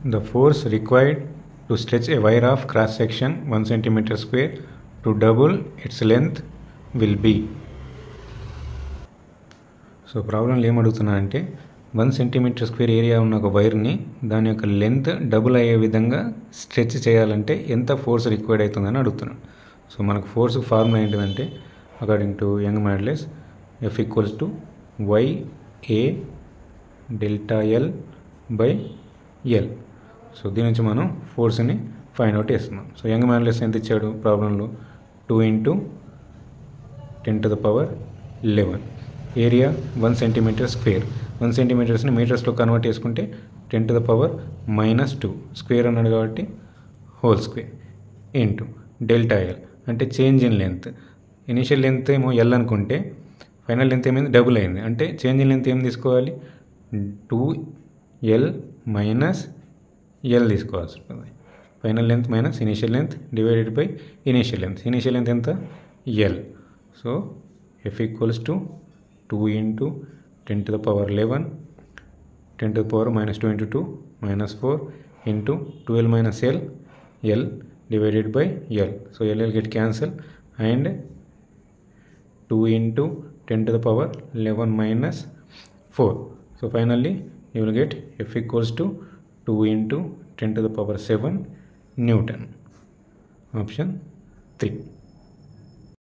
The force required to stretch a wire of cross section 1 centimeter square to double its length will be. So ప్రాబ్లంలో ఏమడుగుతున్నా అంటే 1 centimetre square area ఉన్న ఒక వైర్ని దాని యొక్క length double అయ్యే విధంగా స్ట్రెచ్ చేయాలంటే ఎంత ఫోర్స్ రిక్వైర్డ్ అవుతుందని అడుగుతున్నాడు. సో మనకు ఫోర్స్ ఫార్ములా ఏంటిదంటే according to Young modulus F equals to YA delta L by L. So దీని నుంచి మనం ఫోర్స్ని ఫైండ్ అవుట్ చేస్తున్నాం. సో యంగ్ మాడ్యులస్ ఎంత ఇచ్చాడు ప్రాబ్లంలో 2 × 10⁻11. Area 1 centimetre square. 1 సెంటీమీటర్స్ని మీటర్స్లో కన్వర్ట్ చేసుకుంటే 10⁻−2 స్క్వేర్ అన్నాడు కాబట్టి whole square into delta L అంటే change in length. Initial length ఏమో L అనుకుంటే ఫైనల్ లెంత్ ఏమైంది డబుల్ అయింది. అంటే చేంజ్ ఇన్ లెంత్ ఏం తీసుకోవాలి 2L - L తీసుకోవాల్సి ఉంటుంది. Final length minus initial length divided by initial length. Initial length ఎంత L. So F equals to 2 × 10⁻11 10⁻−2 × 2 -4 into 12 - L L divided by L. So L get cancel and 2 × 10⁻11 - 4. So finally you will get F equals to 2 × 10⁻7 Newton. Option 3.